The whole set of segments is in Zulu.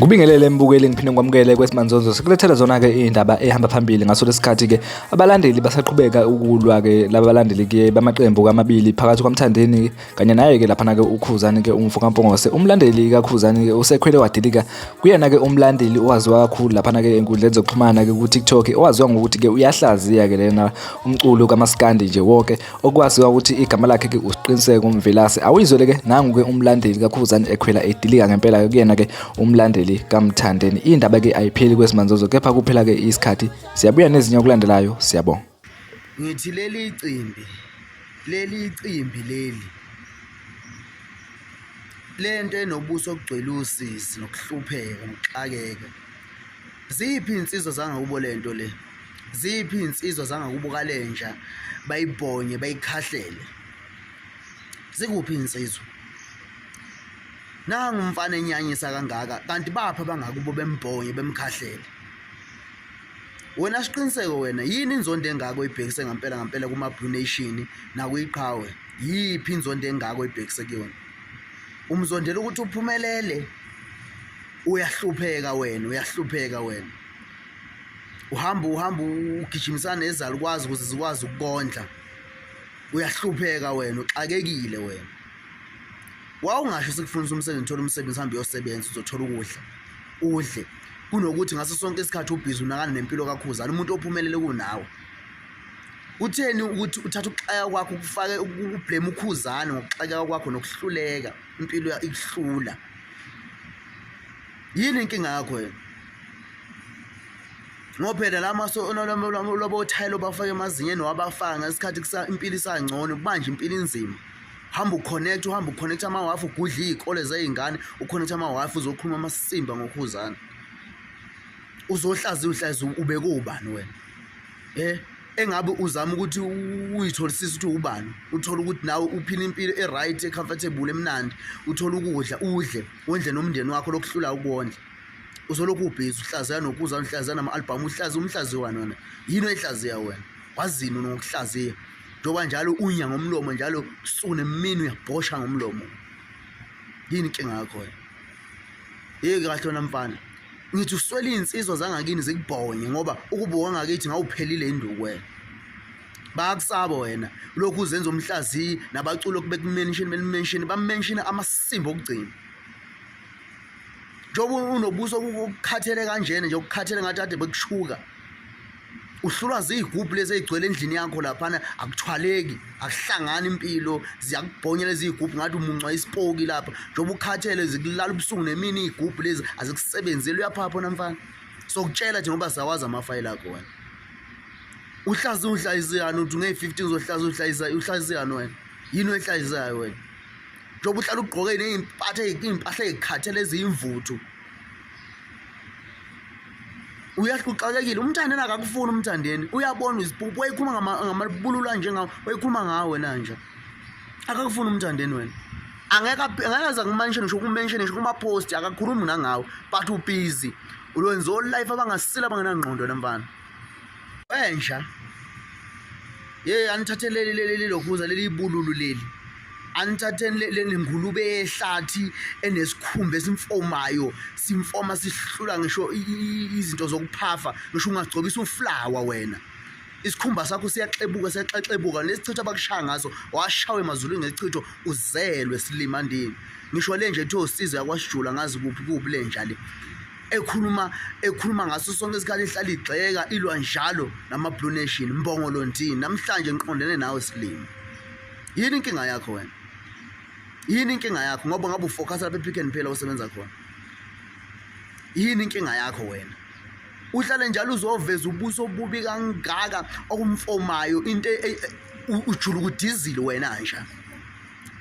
Ngubingelele mbukeli ngiphinde ngikwamukele kwesimanzonzo sikulethela zona-ke iy'ndaba ehamba phambili ngaso lesi sikhathi-ke abalandeli basaqhubeka ukulwa-ke laba balandeli-ke bamaqembu amabili phakathi kwaMthandeni kanye naye-ke laphana-ke uKhuzani-ke umfokampongose. Umlandeli kaKhuzani-ke usekhwele wadilika kuyena-ke umlandeli owaziwa kakhulu laphana-ke enkundleni zokuxhumana-ke ku-TikTok owaziwa ngokuthi-ke uyahlaziya-ke lena umculo kamaskandi nje wonke okwaziwa ukuthi igama lakhe-ke uSiqiniseko Mvelase. Awuyizwele-ke nangu-ke umlandeli kaKhuzani ekhwela edilika ngempela-ke kuyena-ke umlandeli kaMthandeni. Indaba-ke ayipheli kwesimanzozo kepha kuphela-ke isikhathi. Siyabuya nezinye okulandelayo, siyabonga. Ngithi leli cimbi lento enobuso okugcwele usisi nokuhlupheka nokuxakeka. Ziphi insizwa zangakubo lento le? Ziphi insizwa zangakubo kalenja bayibonye bayikhahlele? Zikuphi insizwa? Nangu umfana enyanyisa kangaka kanti bapha bangakubo bembonye bemkhahlele. Wena Siqiniseko wena yini inzondo engako ibhekise ngempela kuma Blue Nation nakuyiqhawe? Yiphi inzondo engako ibhekise kuyona? Umzondela ukuthi uphumelele. Uyahlupheka wena. Uhamba ugijimisana nezalo kwazi ukuze zikwazi ukukondla. Uyahlupheka wena, uxakekile wena. Wawungasho sikufundisa umsebenzi, thola umsebenzi hambe uyosebenza uzothola ukudla. Udle kunokuthi ngaso sonke isikhathi ubhizi unakana nempilo kaKhuzani, umuntu ophumelele kunawe. Utheni ukuthi uthatha ukuxaka kwakho ukufake ublame uKhuzani ngokuxaka kwakho nokuhluleka impilo ikuhlula? Yini inkinga yakho wena? Ngophela lamaso lobothayelo bafake emazinyeni wabafaka ngesikhathi impilo isangcono manje impilo inzima. Hamba uconnect amawafu ugudla izikole zezingane, uconnect amawafu uzokhuluma amasimba ngoKhuzani. Uzohlaza ubeke ubani wena? Engabe uzama ukuthi uyitholisise ukuthi ubani, uthola ukuthi nawe uphila impilo eright ecomfortable emnandi, uthola ukudla udle, wondle nomndeni wakho lokuhlula ukondla. Uzolokhu ubhizi uhlaziya noKhuzani, uhlaziya nama-album, umhlaziya wena. Yini oyihlaziya wena? Wazini nokuhlaziya? Njoba njalo unya ngomlomo njalo sune emini uyabhosha ngomlomo. Yini inkinga yakho wena? Yeke kahle wena mfana. Ngithi uswele insizwa zangakini zikubonye ngoba ukubonga ngakithi ngawuphelile induku wena. Bayakusaba wena. Lokhu uzenza umhlaziyi nabaculo kubekumention bamention amasimbo okugcina. Njoba unobuso ukukhathele kanjena nje ukukhathele ngathi ade bekushuka. Uhlulwa zigubhu lezi ezigcwele endlini yakho laphana akuthwaleki, akuhlangana impilo, ziyakubhonyela lezi igubhu ngathi umuncwa isipoki lapha. Njoba ukhathele zikulala ubusuku nemini igubhu lezi azikusebenzeli uyaphapha na mfana. Sokutshela nje ngoba sawazi amafayila akho wena. Uhlaziyana uthi nge-15 uhlaziyana wena. Yini oyihlazisayo wena? Njoba uhlala ugqoke impahla ezikhathele eziyimvuthu. Uyahlukakekile umthandeni akakufuni umthandeni uyabona izipupu wayikhuluma ngamabulula nje ngawo wayikhuluma ngawe wena nje akakufuni umthandeni wena angeke ngikumention ngisho kuma post akakhulumi nangawe but ubusy ulwenza life abangasila bangenangqondo namfana wenja anithathele leli lokhuza leli ibululu leli anithatheni le ngulube ehlathi enesikhumba esimfomayo simfoma sihlula ngisho izinto zokuphafa ngisho ungagcobisa uflower wena isikhumba sakho siyaxexebuka nesichitho abakushaya ngaso washawe emazulwini ngesichitho uzelwe silimandini ngisho lenje ethe usize yakwasijula ngazi kuphi lenja le ekhuluma ngaso sonke isikhathi ihlala igxeka ilwa njalo nama Blue Nation mbongo lontini namhlanje ngiqondene nawe silimi. Yini inkinga yakho wena? Yini inkinga yakho ngoba ngabe ufocus lapha ePick n Pay la usebenza khona? Yini inkinga yakho wena? Uhlale njalo uzoveza ubuso obubi kangaka okumfomayo into ujula ukudizile wena nje.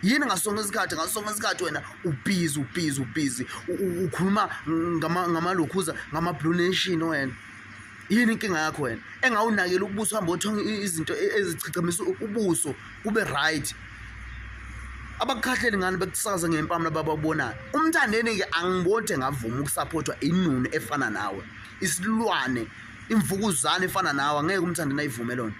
Yini ngasonke isikhathi wena ubhizi ukhuluma ngamalokhuza ngama Blue Nation wena. Yini inkinga yakho wena? Engawunakela ubuso hamba uthonga izinto ezichicemisa ubuso kube right. abakukhahleli ngani bekusakaza ngempamla bababonayo. Umthandeni ke angiboni engavuma ukusupportwa inunu efana nawe, isilwane, imvukuzane efana nawe, angeke Umthandeni ayivume lona.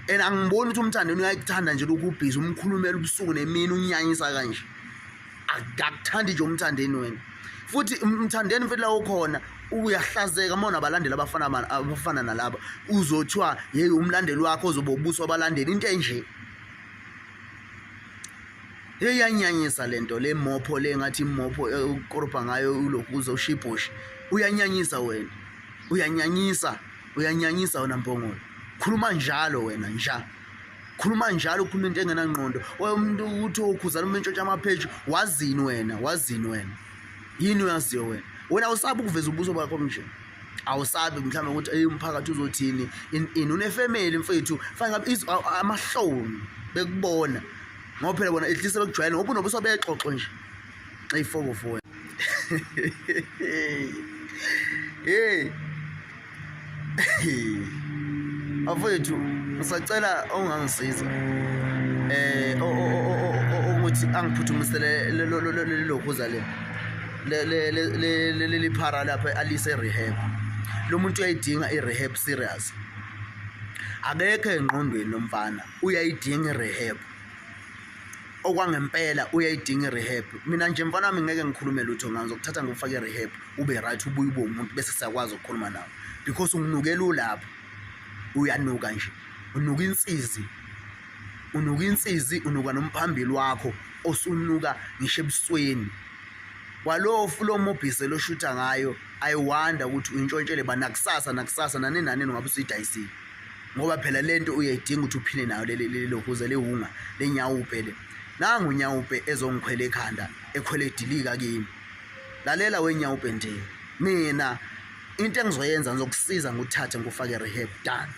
And angiboni ukuthi Umthandeni uyayikuthanda nje lokhu ubhizi umkhulumela ubusuku nemini unyanyisa kanje. Akuthandi nje Umthandeni wena. Futhi Mthandeni mfethu la ukhona uyahlazeka mawona abalandeli abafana nalabo, uzothiwa hey umlandeli wakho ozobe ubuso abalandeli into enje. Iyanyanyisa lento le mopho le ngathi imopho ukorobha ngayo ulokhu uzoshibhoshi. Uyanyanyisa wena, uyanyanyisa wena Mpongolo. Khuluma njalo wena khuluma njalo, ukhuluma into engenangqondo. Umuntu uthi ukhuzana umentshontsha amapage, wazini wena, yini uyaziyo wena awusabi ukuveza ubuso bakho nje, awusabi mhlawumbe ukuthi umphakathi uzothini ini unefamily mfethu, fana ngabe amahloni bekubona ngoba phela bona ehlise bekujwayele ngoba unobuso bexoxo nje ayifoko hey afethu ngisacela ongangisiza ukuthi angiphuthumisele lokhuza le liphara lapha alise rehab. Lo muntu uyayidinga irehab serious, akekho engqondweni lomfana, uyayidinga irehab okwangempela, uyayidinga irehab. Mina nje mfana wami ngeke ngikhulume lutho ngazo, ngizokuthatha ngifake irehab ube right, ubuye ube umuntu bese siyakwazi ukukhuluma nawe, because unginukela ulapha, uyanuka nje, unuka insizi, unuka nomphambili wakho osunuka ngisho ebusweni. Kwalo fulo mobhise lo shutha ngayo, ayiwanda ukuthi uyintshontshele banakusasa nani ngabe usuyidayisile, ngoba phela lento uyayidinga ukuthi uphile nayo lokhuza lehunga lenyawupe le. Nangu unyawupe ezongikhwela ekhanda, ekhwele edilika kimi. Lalela wenyawupe nje, mina into engizoyenza ngizokusiza nguthathe ngufake rehab done.